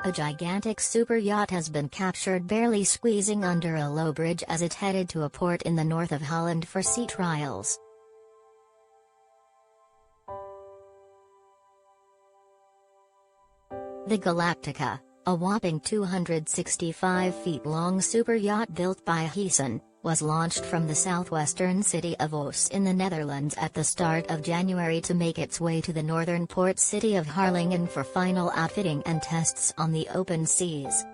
A gigantic super yacht has been captured barely squeezing under a low bridge as it headed to a port in the north of Holland for sea trials. The Galactica, a whopping 265 feet long super yacht built by Heesen, was launched from the southwestern city of Oss in the Netherlands at the start of January to make its way to the northern port city of Harlingen for final outfitting and tests on the open seas.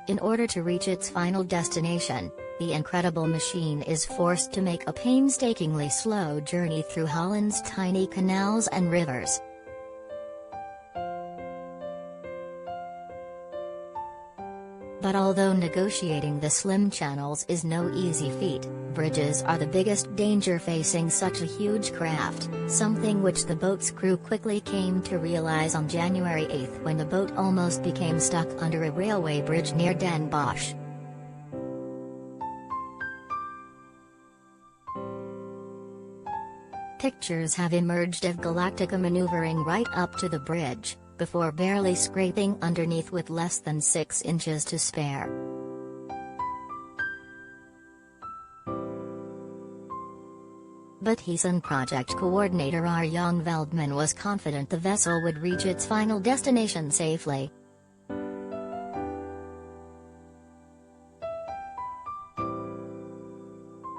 In order to reach its final destination, the incredible machine is forced to make a painstakingly slow journey through Holland's tiny canals and rivers. But although negotiating the slim channels is no easy feat, bridges are the biggest danger facing such a huge craft, something which the boat's crew quickly came to realize on January 8 when the boat almost became stuck under a railway bridge near Den Bosch. Pictures have emerged of Galactica maneuvering right up to the bridge, before barely scraping underneath with less than 6 inches to spare. But Heesen project coordinator Arjan Veldman was confident the vessel would reach its final destination safely.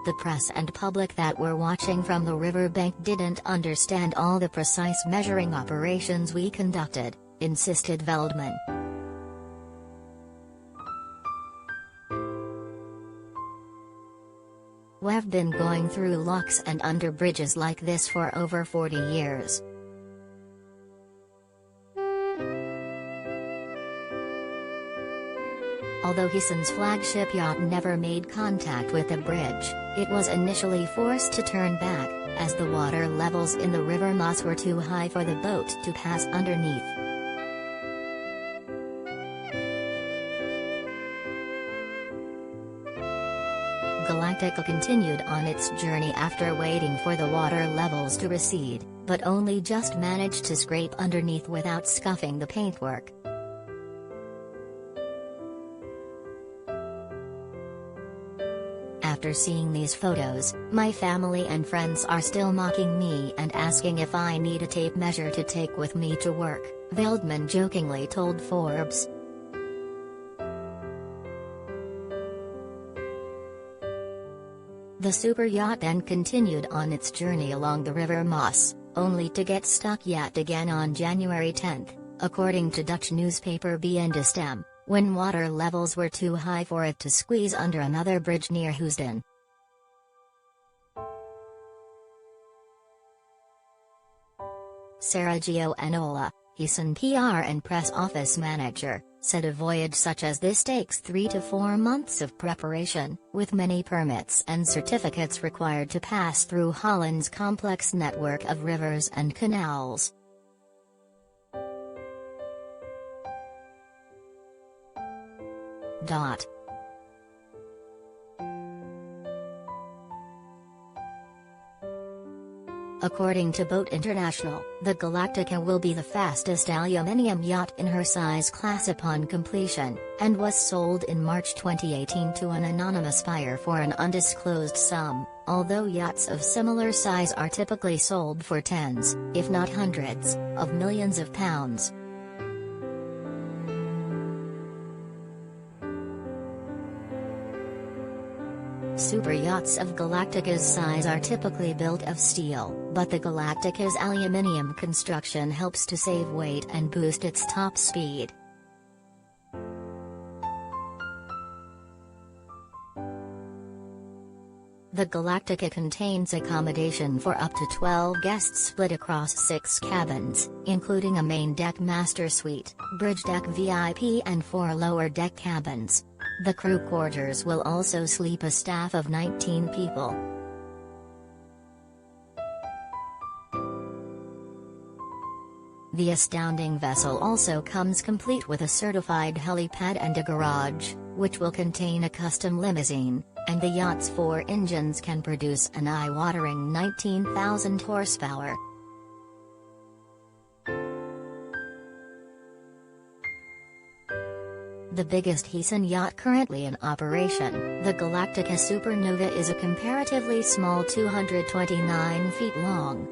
The press and public that were watching from the riverbank didn't understand all the precise measuring operations we conducted, insisted Veldman. We've been going through locks and under bridges like this for over 40 years. Although Heesen's flagship yacht never made contact with the bridge, it was initially forced to turn back, as the water levels in the river Maas were too high for the boat to pass underneath. Galactica continued on its journey after waiting for the water levels to recede, but only just managed to scrape underneath without scuffing the paintwork. After seeing these photos, my family and friends are still mocking me and asking if I need a tape measure to take with me to work, Veldman jokingly told Forbes. The super yacht then continued on its journey along the river Maas, only to get stuck yet again on January 10, according to Dutch newspaper BN De Stem, when water levels were too high for it to squeeze under another bridge near Heesen. Sergio Enola, Heesen PR and press office manager, said a voyage such as this takes 3 to 4 months of preparation, with many permits and certificates required to pass through Holland's complex network of rivers and canals. According to Boat International, the Galactica will be the fastest aluminium yacht in her size class upon completion, and was sold in March 2018 to an anonymous buyer for an undisclosed sum, although yachts of similar size are typically sold for tens, if not hundreds, of millions of pounds. Super yachts of Galactica's size are typically built of steel, but the Galactica's aluminium construction helps to save weight and boost its top speed. The Galactica contains accommodation for up to 12 guests split across 6 cabins, including a main deck master suite, bridge deck VIP and 4 lower deck cabins. The crew quarters will also sleep a staff of 19 people. The astounding vessel also comes complete with a certified helipad and a garage, which will contain a custom limousine, and the yacht's 4 engines can produce an eye-watering 19,000 horsepower. The biggest Heesen yacht currently in operation, the Galactica Supernova, is a comparatively small 229 feet long,